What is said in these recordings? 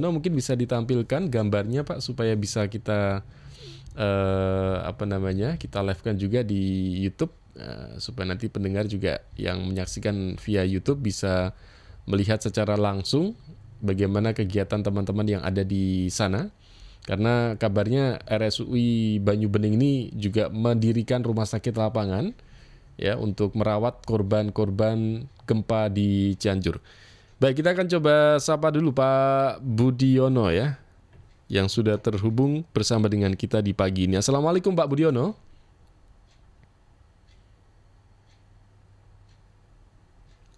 Nah, mungkin bisa ditampilkan gambarnya Pak supaya bisa kita kita live-kan juga di YouTube supaya nanti pendengar juga yang menyaksikan via YouTube bisa melihat secara langsung bagaimana kegiatan teman-teman yang ada di sana. Karena kabarnya RSUI Banyu Bening ini juga mendirikan rumah sakit lapangan ya untuk merawat korban-korban gempa di Cianjur. Baik, kita akan coba sapa dulu Pak Budiono ya, yang sudah terhubung bersama dengan kita di pagi ini. Assalamualaikum Pak Budiono.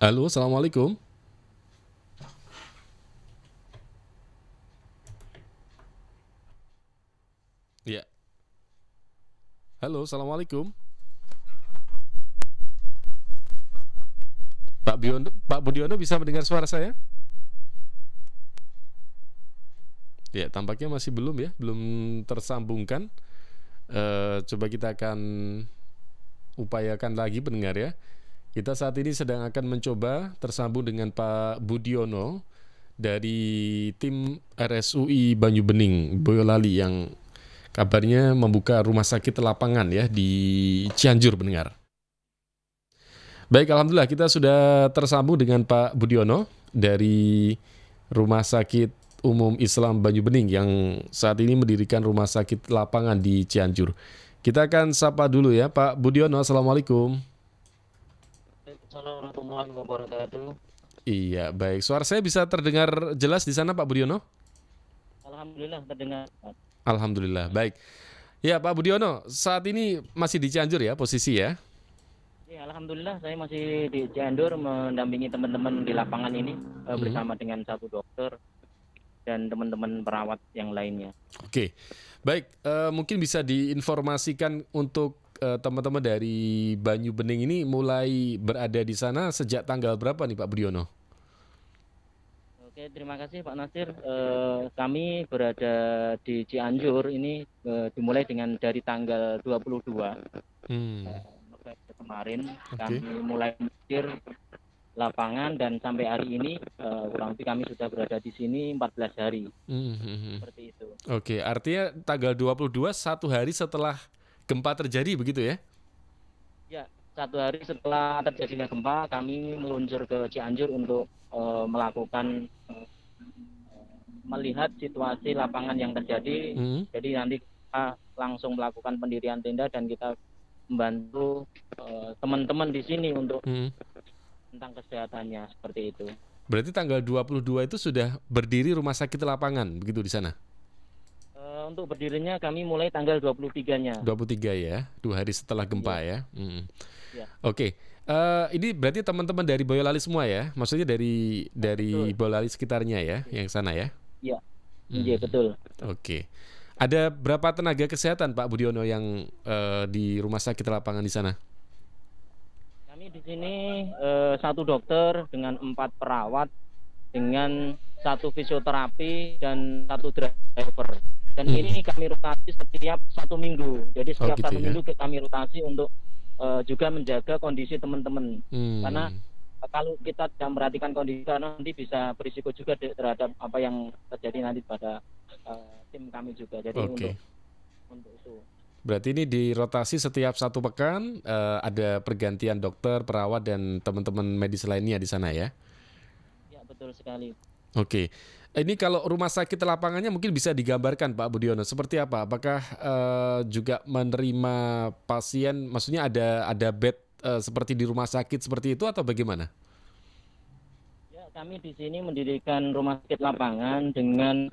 Halo, Assalamualaikum. Ya, halo, Assalamualaikum. Pak Budiono bisa mendengar suara saya? Ya, tampaknya masih belum ya, belum tersambungkan. Coba kita akan upayakan lagi pendengar ya. Kita saat ini sedang akan mencoba tersambung dengan Pak Budiono dari tim RSUI Banyu Bening Boyolali yang kabarnya membuka rumah sakit lapangan ya di Cianjur pendengar. Baik, alhamdulillah kita sudah tersambung dengan Pak Budiono dari Rumah Sakit Umum Islam Banyu Bening yang saat ini mendirikan rumah sakit lapangan di Cianjur. Kita akan sapa dulu ya Pak Budiono. Assalamualaikum. Assalamualaikum warahmatullahi wabarakatuh. Iya, baik. Suara saya bisa terdengar jelas di sana Pak Budiono? Alhamdulillah terdengar. Alhamdulillah, baik. Ya Pak Budiono, saat ini masih di Cianjur ya posisi ya? Ya, alhamdulillah saya masih di Cianjur mendampingi teman-teman di lapangan ini bersama dengan satu dokter dan teman-teman perawat yang lainnya. Oke, baik. Mungkin bisa diinformasikan untuk teman-teman dari Banyu Bening ini mulai berada di sana sejak tanggal berapa nih Pak Budiono? Oke, terima kasih Pak Nasir. Kami berada di Cianjur ini dimulai dengan dari tanggal 22 November kemarin. Oke. Kami mulai mengisir lapangan dan sampai hari ini kurang lebih kami sudah berada di sini 14 hari. Seperti itu. Oke, artinya tanggal 22 satu hari setelah gempa terjadi begitu ya? Ya, satu hari setelah terjadinya gempa, kami meluncur ke Cianjur untuk melakukan melihat situasi lapangan yang terjadi. Jadi nanti kita langsung melakukan pendirian tenda dan kita membantu teman-teman di sini untuk tentang kesehatannya seperti itu. Berarti tanggal 22 itu sudah berdiri rumah sakit lapangan begitu di sana? Untuk berdirinya kami mulai tanggal 23-nya. 23 ya, 2 hari setelah gempa ya. Ya. Oke. Ini berarti teman-teman dari Boyolali semua ya? Maksudnya dari Betul. Boyolali sekitarnya ya, yang sana ya? Iya. Iya, betul. Oke. Ada berapa tenaga kesehatan Pak Budiono yang di rumah sakit lapangan di sana? Kami di sini satu dokter dengan 4 perawat dengan 1 fisioterapi dan 1 driver. Dan ini kami rotasi setiap 1 minggu. Jadi setiap gitu 1 ya? minggu kami rotasi untuk juga menjaga kondisi teman-teman. Karena kalau kita tidak memperhatikan kondisi, nanti bisa berisiko juga terhadap apa yang terjadi nanti pada tim kami juga. Jadi Oke. untuk itu. Berarti ini dirotasi setiap 1 pekan, ada pergantian dokter, perawat, dan teman-teman medis lainnya di sana ya? Ya, betul sekali. Oke. Ini kalau rumah sakit lapangannya mungkin bisa digambarkan Pak Budiono, seperti apa? Apakah juga menerima pasien, maksudnya ada bed seperti di rumah sakit seperti itu atau bagaimana? Ya, kami di sini mendirikan rumah sakit lapangan dengan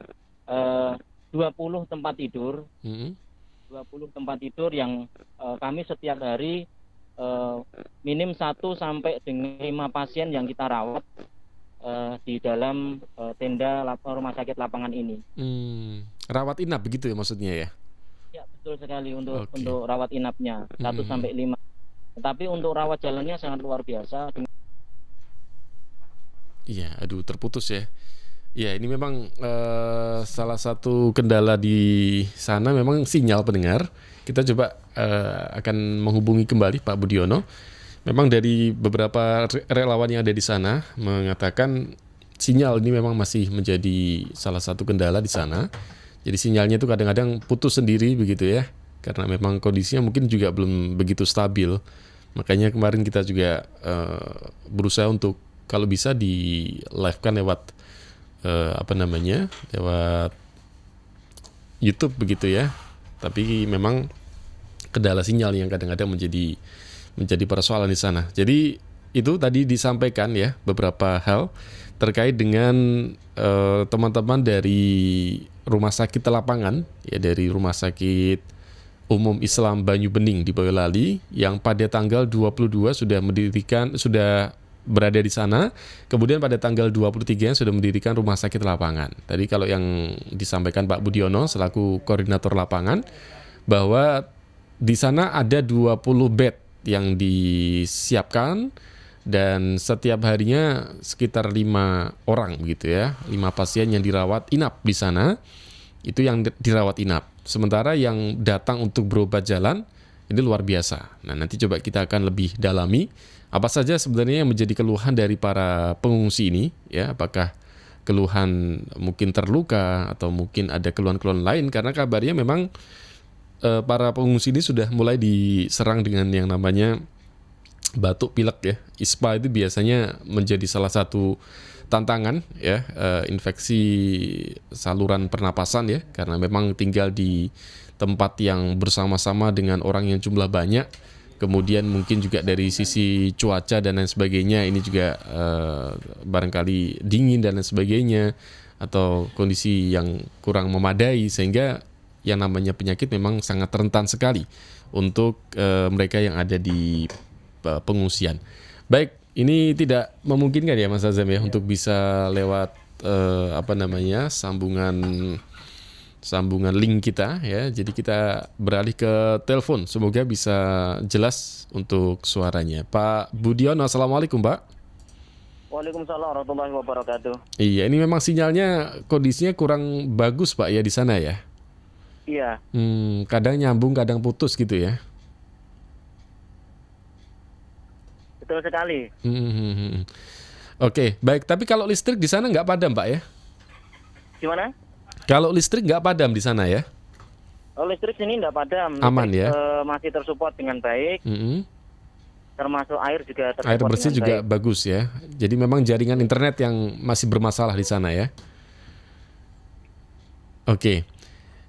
20 tempat tidur. 20 tempat tidur yang kami setiap hari minim 1 sampai dengan 5 pasien yang kita rawat di dalam tenda rumah sakit lapangan ini. Rawat inap begitu ya maksudnya ya? Ya, betul sekali untuk rawat inapnya 1 sampai 5. Tetapi untuk rawat jalannya sangat luar biasa. Iya, aduh terputus ya. Ya, ini memang salah satu kendala di sana memang sinyal pendengar. Kita coba akan menghubungi kembali Pak Budiono. Memang dari beberapa relawan yang ada di sana mengatakan sinyal ini memang masih menjadi salah satu kendala di sana. Jadi sinyalnya itu kadang-kadang putus sendiri begitu ya, karena memang kondisinya mungkin juga belum begitu stabil. Makanya kemarin kita juga berusaha untuk kalau bisa di live-kan lewat lewat YouTube begitu ya. Tapi memang kendala sinyal yang kadang-kadang menjadi persoalan di sana. Jadi itu tadi disampaikan ya beberapa hal terkait dengan teman-teman dari rumah sakit lapangan ya, dari Rumah Sakit Umum Islam Banyu Bening di Boyolali yang pada tanggal 22 sudah berada di sana. Kemudian pada tanggal 23 sudah mendirikan rumah sakit lapangan. Tadi kalau yang disampaikan Pak Budiono selaku koordinator lapangan bahwa di sana ada 20 bed yang disiapkan dan setiap harinya sekitar 5 orang begitu ya, 5 pasien yang dirawat inap di sana, itu yang dirawat inap. Sementara yang datang untuk berobat jalan ini luar biasa. Nah, nanti coba kita akan lebih dalami apa saja sebenarnya yang menjadi keluhan dari para pengungsi ini ya, apakah keluhan mungkin terluka atau mungkin ada keluhan-keluhan lain, karena kabarnya memang para pengungsi ini sudah mulai diserang dengan yang namanya batuk pilek ya. ISPA itu biasanya menjadi salah satu tantangan ya, infeksi saluran pernapasan ya, karena memang tinggal di tempat yang bersama-sama dengan orang yang jumlah banyak. Kemudian mungkin juga dari sisi cuaca dan lain sebagainya, ini juga barangkali dingin dan lain sebagainya, atau kondisi yang kurang memadai, sehingga yang namanya penyakit memang sangat rentan sekali untuk mereka yang ada di pengungsian. Baik, ini tidak memungkinkan ya Mas Azam ya untuk bisa lewat sambungan link kita ya. Jadi kita beralih ke telepon. Semoga bisa jelas untuk suaranya. Pak Budiono, assalamualaikum Pak. Waalaikumsalam warahmatullahi wabarakatuh. Iya, ini memang sinyalnya kondisinya kurang bagus Pak ya di sana ya. Iya. Kadang nyambung, kadang putus gitu ya. Betul sekali. Oke, baik. Tapi kalau listrik di sana nggak padam, Pak ya? Gimana? Kalau listrik nggak padam di sana ya? Listrik sini nggak padam. Aman ya? Masih tersupport dengan baik. Termasuk air juga tersupport. Air bersih juga baik. bagus ya. Jadi memang jaringan internet yang masih bermasalah di sana ya? Oke.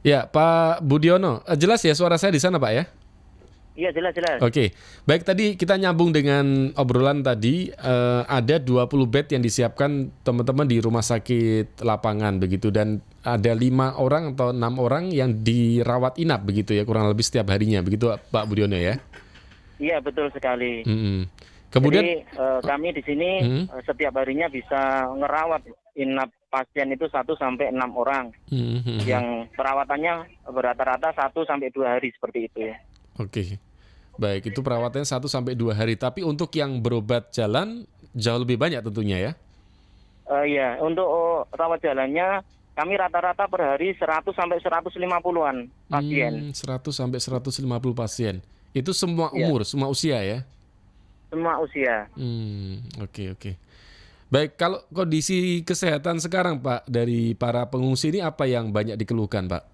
Ya, Pak Budiono, jelas ya suara saya di sana, Pak ya? Iya, jelas. Oke, baik, tadi kita nyambung dengan obrolan tadi, ada 20 bed yang disiapkan teman-teman di rumah sakit lapangan begitu, dan ada 5 orang atau 6 orang yang dirawat inap begitu ya, kurang lebih setiap harinya begitu Pak Budiono ya? Iya, betul sekali. Kemudian jadi kami di sini setiap harinya bisa ngerawat inap pasien itu 1 sampai 6 orang yang perawatannya rata-rata 1 sampai 2 hari seperti itu ya. Oke. Baik, itu perawatannya 1 sampai 2 hari. Tapi untuk yang berobat jalan jauh lebih banyak tentunya ya? Iya, untuk rawat jalannya kami rata-rata per hari 100 sampai 150-an pasien. 100 sampai 150 pasien. Itu semua umur, semua usia ya? Semua usia. Oke. Baik, kalau kondisi kesehatan sekarang Pak dari para pengungsi ini apa yang banyak dikeluhkan Pak?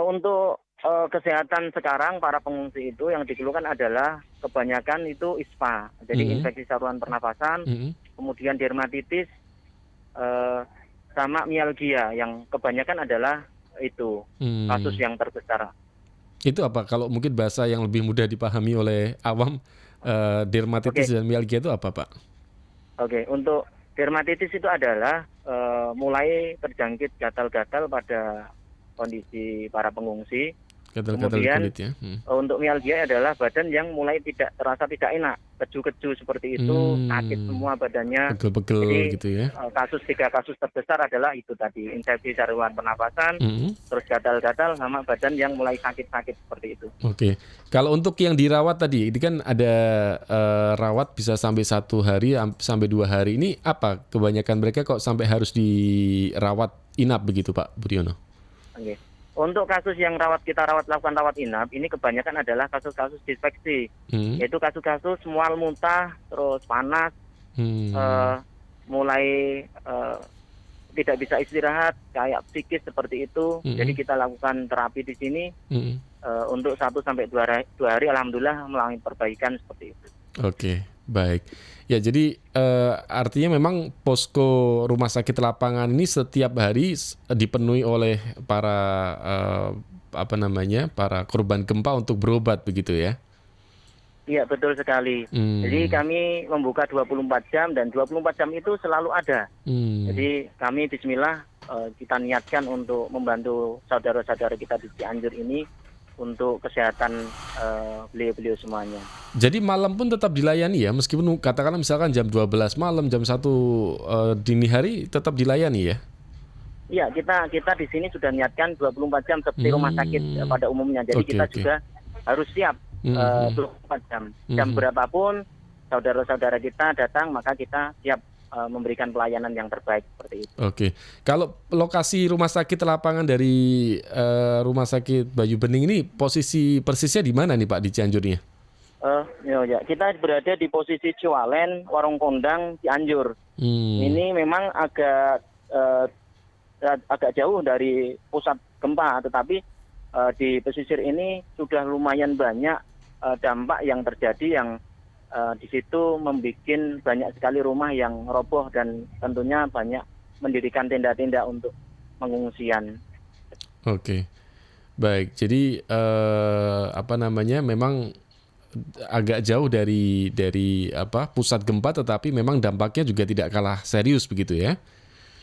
Untuk kesehatan sekarang para pengungsi itu yang dikeluhkan adalah kebanyakan itu ISPA, jadi infeksi saluran pernapasan, kemudian dermatitis, sama mialgia yang kebanyakan adalah itu kasus yang terbesar. Itu apa? Kalau mungkin bahasa yang lebih mudah dipahami oleh awam, dermatitis dan mialgia itu apa Pak? Oke, untuk dermatitis itu adalah mulai terjangkit gatal-gatal pada kondisi para pengungsi. Kemudian kulit ya. Untuk mialgia adalah badan yang mulai terasa tidak enak, keju-keju seperti itu, sakit semua badannya. Pegel-pegel gitu ya. 3 kasus terbesar adalah itu tadi, infeksi saluran pernapasan, terus gatal-gatal sama badan yang mulai sakit-sakit seperti itu. Oke. Kalau untuk yang dirawat tadi, ini kan ada rawat bisa sampai 1 hari sampai 2 hari. Ini apa kebanyakan mereka kok sampai harus dirawat inap begitu Pak Budiono? Oke. Untuk kasus yang lakukan rawat inap, ini kebanyakan adalah kasus-kasus dispepsi, yaitu kasus-kasus mual muntah, terus panas, mulai tidak bisa istirahat, kayak psikis seperti itu. Jadi kita lakukan terapi di sini untuk 1 sampai 2 hari, alhamdulillah melalui perbaikan seperti itu. Oke, baik. Ya, jadi artinya memang posko rumah sakit lapangan ini setiap hari dipenuhi oleh para para korban gempa untuk berobat begitu ya? Iya, betul sekali. Jadi kami membuka 24 jam dan 24 jam itu selalu ada. Jadi kami bismillah kita niatkan untuk membantu saudara-saudara kita di Cianjur ini untuk kesehatan beliau-beliau semuanya. Jadi malam pun tetap dilayani ya, meskipun katakanlah misalkan jam 12 malam, jam 1 dini hari tetap dilayani ya? Iya, kita di sini sudah niatkan 24 jam seperti rumah sakit pada umumnya. Jadi kita juga harus siap 24 jam. Jam berapapun saudara-saudara kita datang, maka kita siap memberikan pelayanan yang terbaik seperti itu. Oke. Kalau lokasi rumah sakit lapangan dari Rumah Sakit Bayu Bening ini posisi persisnya di mana nih Pak, di Cianjurnya? Ya, kita berada di posisi Ciwalen, Warung Kondang, Cianjur. Ini memang agak jauh dari pusat gempa, tetapi di pesisir ini sudah lumayan banyak dampak yang terjadi yang di situ membuat banyak sekali rumah yang roboh dan tentunya banyak mendirikan tenda-tenda untuk pengungsian. Oke, baik. Jadi memang agak jauh dari pusat gempa, tetapi memang dampaknya juga tidak kalah serius begitu ya?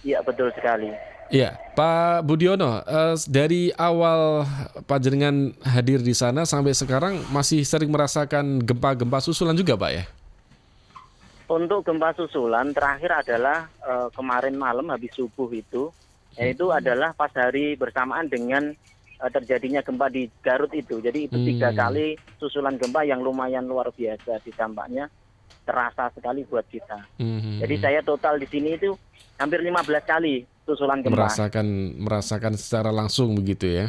Iya, betul sekali. Ya, Pak Budiono, dari awal panjenengan hadir di sana sampai sekarang masih sering merasakan gempa-gempa susulan juga, Pak ya? Untuk gempa susulan terakhir adalah kemarin malam habis subuh itu, yaitu adalah pas hari bersamaan dengan terjadinya gempa di Garut itu. Jadi itu 3 kali susulan gempa yang lumayan luar biasa, dampaknya terasa sekali buat kita. Jadi saya total di sini itu hampir 15 kali susulan gempa. Merasakan secara langsung begitu ya?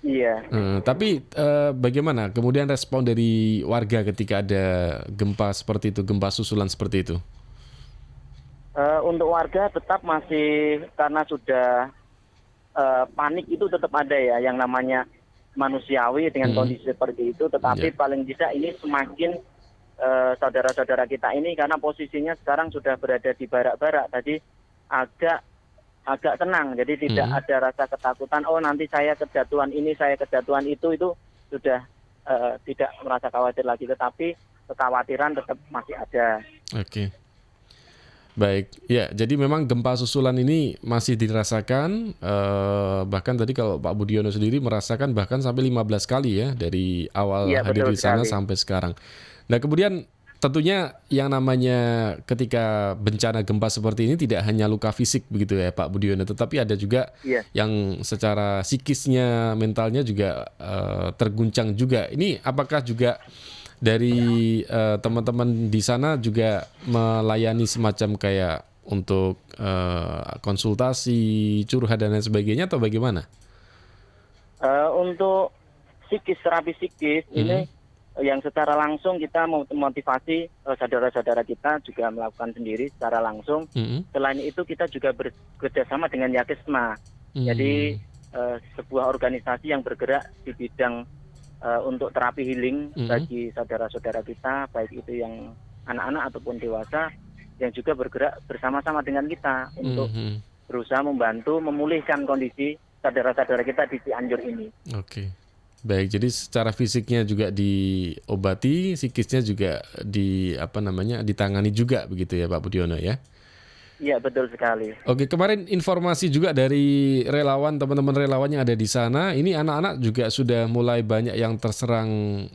Iya. Tapi bagaimana kemudian respon dari warga ketika ada gempa seperti itu, gempa susulan seperti itu? Untuk warga tetap masih, karena sudah panik itu tetap ada ya, yang namanya manusiawi dengan kondisi seperti itu. Tetapi paling tidak ini semakin saudara-saudara kita ini, karena posisinya sekarang sudah berada di barak-barak, tadi agak tenang, jadi tidak ada rasa ketakutan, oh nanti saya kejatuhan ini, saya kejatuhan itu sudah tidak merasa khawatir lagi, tetapi kekhawatiran tetap masih ada. Oke. Baik, ya jadi memang gempa susulan ini masih dirasakan, bahkan tadi kalau Pak Budiono sendiri merasakan bahkan sampai 15 kali ya dari awal hadir di sana sampai sekarang. Nah kemudian tentunya yang namanya ketika bencana gempa seperti ini tidak hanya luka fisik begitu ya Pak Budiono, tetapi ada juga yang secara psikisnya, mentalnya juga terguncang juga. Ini apakah juga dari teman-teman di sana juga melayani semacam kayak untuk konsultasi, curhat dan lain sebagainya atau bagaimana? Untuk terapi psikis ini yang secara langsung kita memotivasi saudara-saudara kita juga melakukan sendiri secara langsung. Selain itu kita juga bekerjasama dengan Yakesma. Jadi sebuah organisasi yang bergerak di bidang untuk terapi healing bagi saudara-saudara kita, baik itu yang anak-anak ataupun dewasa, yang juga bergerak bersama-sama dengan kita untuk berusaha membantu memulihkan kondisi saudara-saudara kita di Cianjur ini. Oke. Baik, jadi secara fisiknya juga diobati, psikisnya juga ditangani juga begitu ya Pak Budiono ya? Iya, betul sekali. Oke, kemarin informasi juga dari relawan, teman-teman relawan yang ada di sana, ini anak-anak juga sudah mulai banyak yang terserang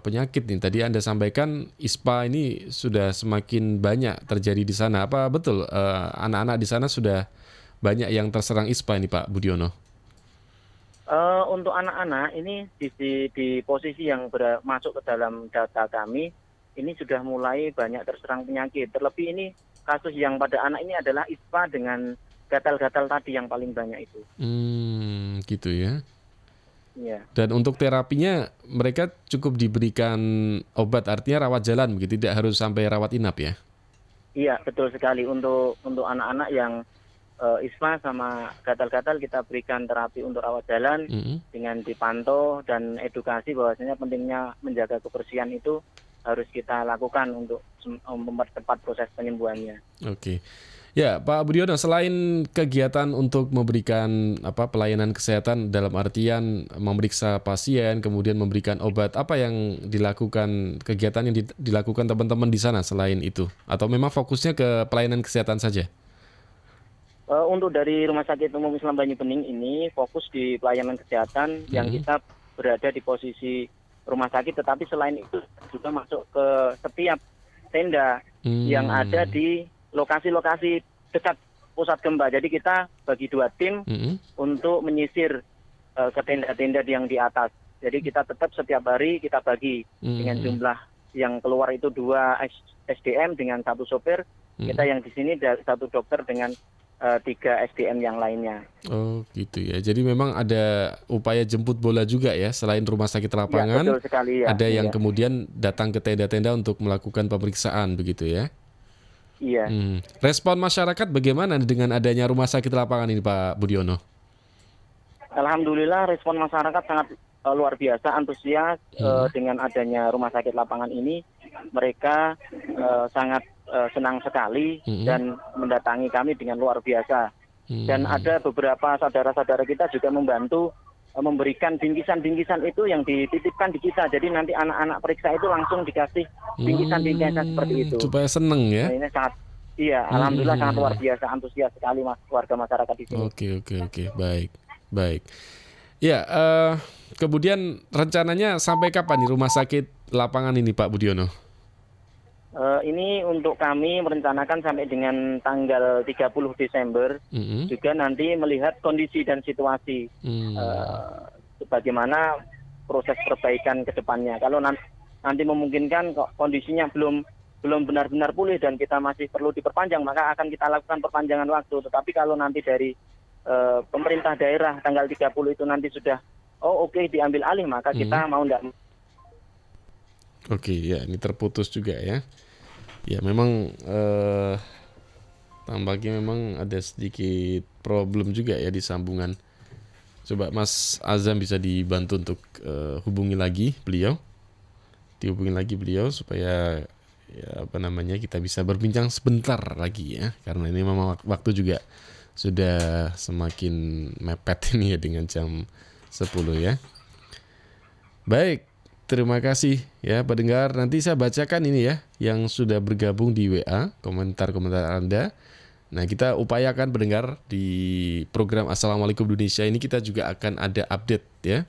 penyakit nih. Tadi Anda sampaikan ISPA ini sudah semakin banyak terjadi di sana. Apa betul anak-anak di sana sudah banyak yang terserang ISPA ini Pak Budiono? Untuk anak-anak ini di posisi yang masuk ke dalam data kami, ini sudah mulai banyak terserang penyakit. Terlebih ini kasus yang pada anak ini adalah ISPA dengan gatal-gatal tadi yang paling banyak itu. Gitu ya. Iya. Dan untuk terapinya mereka cukup diberikan obat, artinya rawat jalan begitu, tidak harus sampai rawat inap ya? Iya, betul sekali. Untuk anak-anak yang ispa sama gatal-gatal, kita berikan terapi untuk rawat jalan dengan dipantau dan edukasi bahwasanya pentingnya menjaga kebersihan itu harus kita lakukan untuk mempercepat proses penyembuhannya. Oke. Ya, Pak Budiono, selain kegiatan untuk memberikan pelayanan kesehatan dalam artian memeriksa pasien, kemudian memberikan obat, apa yang dilakukan, kegiatan yang dilakukan teman-teman di sana selain itu? Atau memang fokusnya ke pelayanan kesehatan saja? Untuk dari Rumah Sakit Umum Islam Banyu Bening ini fokus di pelayanan kesehatan yang kita berada di posisi rumah sakit, tetapi selain itu juga masuk ke setiap tenda yang ada di lokasi-lokasi dekat pusat gempa. Jadi kita bagi 2 tim untuk menyisir ke tenda-tenda yang di atas. Jadi kita tetap setiap hari kita bagi dengan jumlah yang keluar itu 2 SDM dengan 1 sopir. Kita yang di sini 1 dokter dengan 3 SDM yang lainnya. Oh gitu ya. Jadi memang ada upaya jemput bola juga ya, selain rumah sakit lapangan. Ya, betul sekali, ya. Ada yang kemudian datang ke tenda-tenda untuk melakukan pemeriksaan begitu ya. Iya. Respon masyarakat bagaimana dengan adanya rumah sakit lapangan ini, Pak Budiono? Alhamdulillah respon masyarakat sangat luar biasa, antusias dengan adanya rumah sakit lapangan ini. Mereka sangat senang sekali dan mendatangi kami dengan luar biasa. Dan ada beberapa saudara-saudara kita juga membantu memberikan bingkisan-bingkisan itu yang dititipkan di kita. Jadi nanti anak-anak periksa itu langsung dikasih bingkisan-bingkisan seperti itu. Supaya seneng ya? Nah, ini sangat, alhamdulillah sangat luar biasa, antusias sekali warga masyarakat di sini. Oke, baik. Ya, kemudian rencananya sampai kapan nih rumah sakit lapangan ini, Pak Budiono? Ini untuk kami merencanakan sampai dengan tanggal 30 Desember, juga nanti melihat kondisi dan situasi bagaimana proses perbaikan ke depannya. Kalau nanti memungkinkan kondisinya belum benar-benar pulih dan kita masih perlu diperpanjang, maka akan kita lakukan perpanjangan waktu. Tetapi kalau nanti dari pemerintah daerah tanggal 30 itu nanti sudah diambil alih, maka kita mau enggak. Oke, ya ini terputus juga ya. Ya memang tampaknya memang ada sedikit problem juga ya di sambungan. Coba Mas Azam bisa dibantu untuk dihubungi lagi beliau supaya kita bisa berbincang sebentar lagi ya, karena ini memang waktu juga sudah semakin mepet ini ya dengan jam 10 ya. Baik. Terima kasih ya pendengar. Nanti saya bacakan ini ya yang sudah bergabung di WA, komentar-komentar Anda. Nah, kita upayakan pendengar di program Assalamualaikum Indonesia ini kita juga akan ada update ya.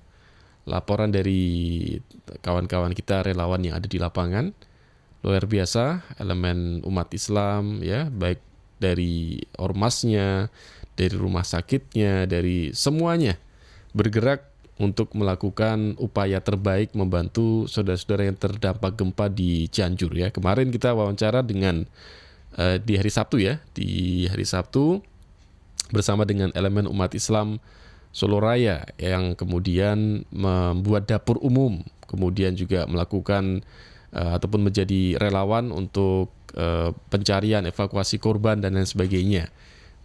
Laporan dari kawan-kawan kita relawan yang ada di lapangan. Luar biasa elemen umat Islam ya, baik dari ormasnya, dari rumah sakitnya, dari semuanya bergerak untuk melakukan upaya terbaik membantu saudara-saudara yang terdampak gempa di Cianjur ya. Kemarin kita wawancara dengan di hari Sabtu ya, bersama dengan elemen umat Islam Solo Raya yang kemudian membuat dapur umum, kemudian juga melakukan ataupun menjadi relawan untuk pencarian, evakuasi korban dan lain sebagainya.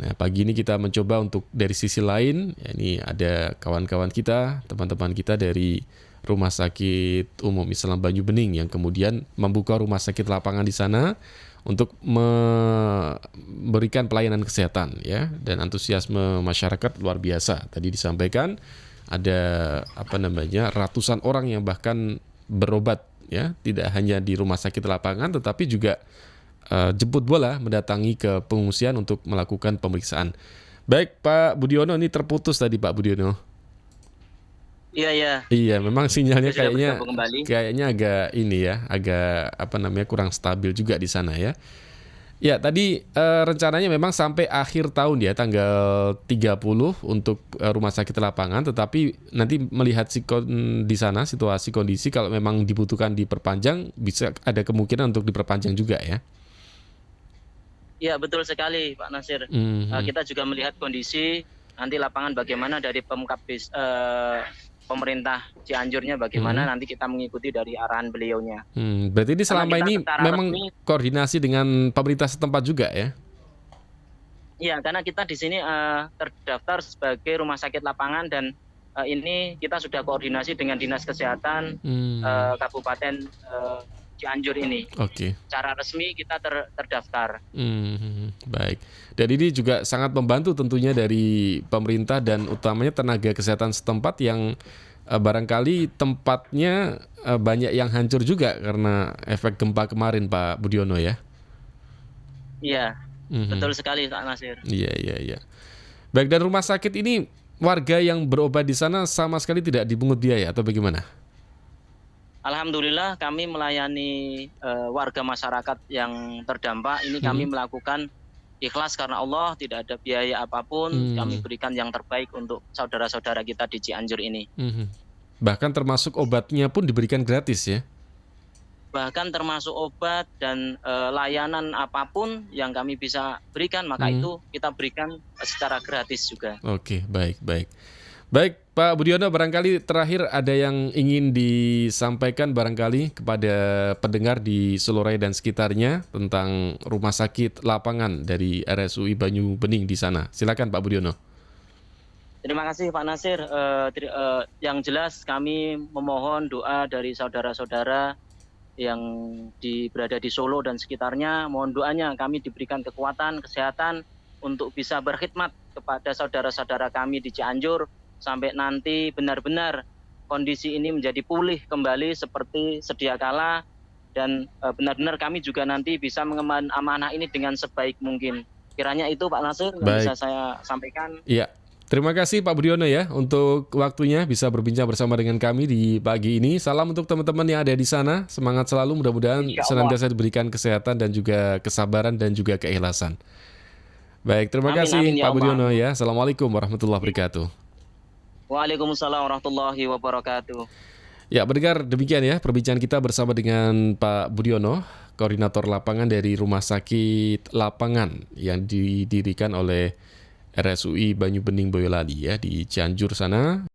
Nah, pagi ini kita mencoba untuk dari sisi lain, ya, ini ada kawan-kawan kita, teman-teman kita dari Rumah Sakit Umum Islam Banyu Bening yang kemudian membuka rumah sakit lapangan di sana untuk memberikan pelayanan kesehatan ya, dan antusiasme masyarakat luar biasa. Tadi disampaikan ada ratusan orang yang bahkan berobat ya, tidak hanya di rumah sakit lapangan tetapi juga jemput bola mendatangi ke pengungsian untuk melakukan pemeriksaan. Baik Pak Budiono, ini terputus tadi Pak Budiono. Iya. Iya, memang sinyalnya kayaknya agak kurang stabil juga di sana ya. Ya, tadi rencananya memang sampai akhir tahun ya, tanggal 30 untuk rumah sakit lapangan, tetapi nanti melihat di sana situasi kondisi, kalau memang dibutuhkan diperpanjang, bisa ada kemungkinan untuk diperpanjang juga ya. Iya, betul sekali Pak Nasir. Kita juga melihat kondisi nanti lapangan bagaimana dari Pemkab pemerintah Cianjurnya bagaimana, nanti kita mengikuti dari arahan beliaunya. Berarti ini selama ini memang koordinasi dengan pemerintah setempat juga ya? Iya, karena kita di sini terdaftar sebagai rumah sakit lapangan dan ini kita sudah koordinasi dengan Dinas Kesehatan Kabupaten Cianjur ini. Oke. Secara resmi kita terdaftar. Baik. Dan ini juga sangat membantu tentunya dari pemerintah dan utamanya tenaga kesehatan setempat yang barangkali tempatnya banyak yang hancur juga karena efek gempa kemarin, Pak Budiono ya. Iya, betul sekali Pak Nasir. Iya. Baik, dan rumah sakit ini warga yang berobat di sana sama sekali tidak dipungut biaya atau bagaimana? Alhamdulillah kami melayani warga masyarakat yang terdampak. Ini kami melakukan ikhlas karena Allah, tidak ada biaya apapun. Kami berikan yang terbaik untuk saudara-saudara kita di Cianjur ini. Bahkan termasuk obatnya pun diberikan gratis ya? Bahkan termasuk obat dan layanan apapun yang kami bisa berikan, maka itu kita berikan secara gratis juga. Oke, baik. Baik, Pak Budiono, barangkali terakhir ada yang ingin disampaikan barangkali kepada pendengar di Solo Raya dan sekitarnya tentang rumah sakit lapangan dari RSUI Banyu Bening di sana. Silakan Pak Budiono. Terima kasih Pak Nasir. Yang jelas kami memohon doa dari saudara-saudara yang berada di Solo dan sekitarnya. Mohon doanya kami diberikan kekuatan, kesehatan untuk bisa berkhidmat kepada saudara-saudara kami di Cianjur sampai nanti benar-benar kondisi ini menjadi pulih kembali seperti sedia kala dan benar-benar kami juga nanti bisa mengemban amanah ini dengan sebaik mungkin. Kiranya itu Pak Nasir yang bisa saya sampaikan. Iya. Terima kasih Pak Budiono ya untuk waktunya bisa berbincang bersama dengan kami di pagi ini. Salam untuk teman-teman yang ada di sana. Semangat selalu, mudah-mudahan senantiasa diberikan kesehatan dan juga kesabaran dan juga keikhlasan. Baik, terima kasih Pak Budiono ya. Assalamualaikum warahmatullahi wabarakatuh. Waalaikumsalam warahmatullahi wabarakatuh. Ya, pendengar, demikian ya perbincangan kita bersama dengan Pak Budiono, koordinator lapangan dari Rumah Sakit Lapangan yang didirikan oleh RSUI Banyu Bening Boyolali ya di Cianjur sana.